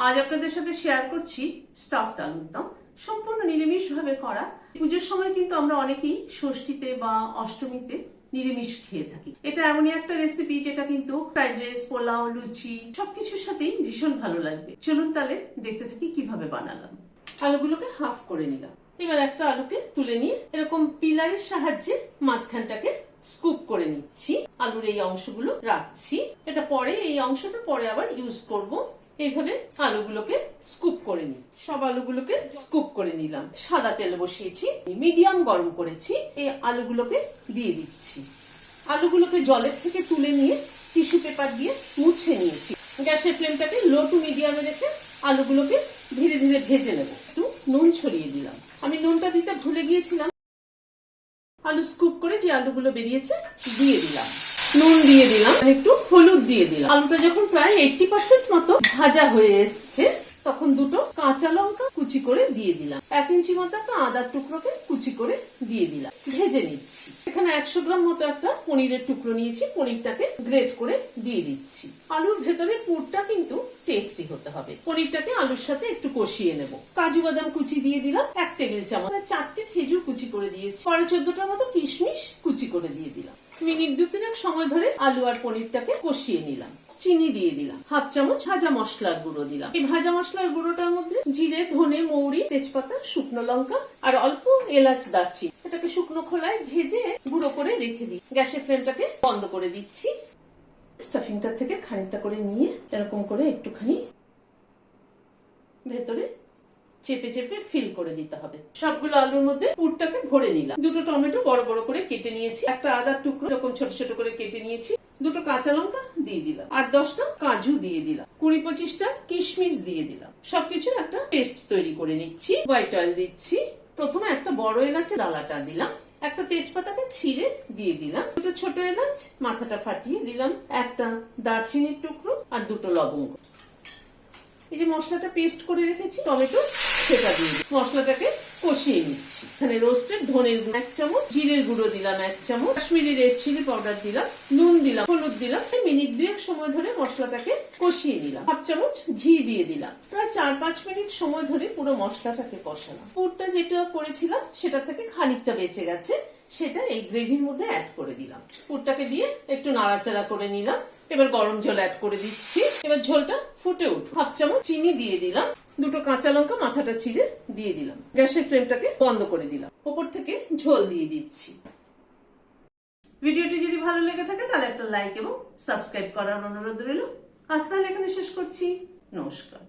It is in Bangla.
আজ আপনাদের সাথে শেয়ার করছি স্টাফড আলুর দম, সম্পূর্ণ নিরামিষ ভাবে করা। পুজোর সময় কিন্তু আমরা অনেকেই ষষ্ঠীতে বা অষ্টমীতে নিরামিষ খেয়ে থাকি। এটা এমনই একটা রেসিপি যেটা কিন্তু ফ্রাইড রাইস, পোলাও, লুচি সবকিছুর সাথেই ভীষণ ভালো লাগবে। চলুন তাহলে দেখতে থাকি কিভাবে বানালাম। আলুগুলোকে হাফ করে নিলাম। এবার একটা আলুকে তুলে নিয়ে এরকম পিলারের সাহায্যে মাঝখানটাকে স্কুপ করে নিচ্ছি। আলুর এই অংশগুলো রাখছি, এটা পরে এই অংশটা পরে আবার ইউজ করব। এইভাবে আলুগুলোকে স্কুপ করে নিচ্ছি। সব আলুগুলোকে স্কুপ করে নিলাম। সাদা তেল বসিয়েছি, মিডিয়াম গরম করেছি। এই আলুগুলোকে দিয়ে দিচ্ছি। আলুগুলোকে জলের থেকে তুলে নিয়ে টিস্যু পেপার দিয়ে মুছে নিয়েছি। গ্যাসের ফ্লেমটাকে লো টু মিডিয়ামে রেখে আলুগুলোকে ধীরে ধীরে ভেজে নেব। একটু নুন ছড়িয়ে দিলাম, আমি নুনটা দিতে ভুলে গিয়েছিলাম। আলু স্কুপ করে যে আলুগুলো বেরিয়েছে দিয়ে দিলাম, নুন দিয়ে দিলাম, একটু হলুদ দিয়ে দিলাম। আলুটা যখন প্রায় 80% মতো ভাজা হয়ে এসছে তখন দুটো কাঁচা লঙ্কা কুচি করে দিয়ে দিলাম। 1 ইঞ্চি মতো একটা আদার টুকরোকে কুচি করে দিয়ে দিলাম। ভেজে নিচ্ছি। এখানে 100 গ্রাম মতো একটা পনিরের টুকরো নিয়েছি, পনিরটাকে গ্রেট করে দিয়ে দিচ্ছি। আলুর ভেতরে পুরটা কিন্তু টেস্টি হতে হবে। পনিরটাকে আলুর সাথে একটু কষিয়ে নেব। কাজু বাদাম কুচি দিয়ে দিলাম 1 টেবিল চামচ। 4টে খেজুর কুচি করে দিয়েছি। 14টার মতো কিশমিশ কুচি করে দিয়ে দিলাম। মিনিট 2-3 সময় ধরে আলু আর পনিরটাকে কষিয়ে নিলাম। চিনি দিয়ে দিলাম, হাফ চামচ ভাজা মশলার গুঁড়ো দিলাম। এই ভাজা মশলার গুঁড়োটার মধ্যে জিরে, ধনে, মৌরি, তেজপাতা, শুকনো লঙ্কা আর অল্প এলাচ, দারচিনি। এটাকে শুকনো খোলায় ভেজে গুঁড়ো করে রেখে দিই। গ্যাসের ফ্লেমটাকে বন্ধ করে দিচ্ছি। স্টাফিংটা থেকে খানিকটা করে নিয়ে এরকম করে একটুখানি ভেতরে চেপে চেপে ফিল করে দিতে হবে। সবগুলো আলুর মধ্যে পুরটাকে ভরে নিলাম। 2টো টমেটো বড় বড় করে কেটে নিয়েছি। একটা আদার টুকরো এরকম ছোট ছোট করে কেটে নিয়েছি। 2টো কাঁচা লঙ্কা দিয়ে দিলাম। 8-10টা কাজু দিয়ে দিলাম। 20-25টা কিশমিশ দিয়ে দিলাম। সবকিছুর একটা পেস্ট তৈরি করে নিচ্ছি। হোয়াইট অয়েল দিচ্ছি। প্রথমে একটা বড় এলাচের ডালাটা দিলাম, একটা তেজপাতাকে ছিঁড়ে দিয়ে দিলাম, 2টো ছোট এলাচ মাথাটা ফাটিয়ে দিলাম, একটা দারচিনির টুকরো আর 2টো লবঙ্গ। এই যে মশলাটা পেস্ট করে রেখেছি টমেটো, সেটা দিয়ে মশলাটাকে কষিয়ে নিচ্ছি। এখানে রোস্টেড ধনের গুঁড়ো 1 চামচ, জিরের গুঁড়ো দিলাম 1 চামচ, কাশ্মীরি রেড চিলি পাউডার দিলাম, নুন দিলাম, হলুদ দিলাম। মিনিট 2 সময় ধরে মশলাটাকে কষিয়ে নিলাম। হাফ চামচ ঘি দিয়ে দিলাম। প্রায় 4-5 মিনিট সময় ধরে পুরো মশলাটাকে কষালাম। পুরটা যেটা করেছিলাম সেটা থেকে খানিকটা বেঁচে গেছে, সেটা এই গ্রেভির মধ্যে অ্যাড করে দিলাম। পুরটাকে দিয়ে একটু নাড়াচাড়া করে নিলাম। এবার গরম জল অ্যাড করে দিচ্ছি। এবার ঝোলটা ফুটে উঠুক। হাফ চামচ চিনি দিয়ে দিলাম, 2টো কাঁচা লঙ্কা মাথাটা চিড়ে দিয়ে দিলাম। গ্যাসের ফ্লেমটাকে বন্ধ করে দিলাম। ওপর থেকে ঝোল দিয়ে দিচ্ছি। ভিডিওটি যদি ভালো লেগে থাকে তাহলে একটা লাইক এবং সাবস্ক্রাইব করার অনুরোধ রইল। আজ তাহলে এখানে শেষ করছি। নমস্কার।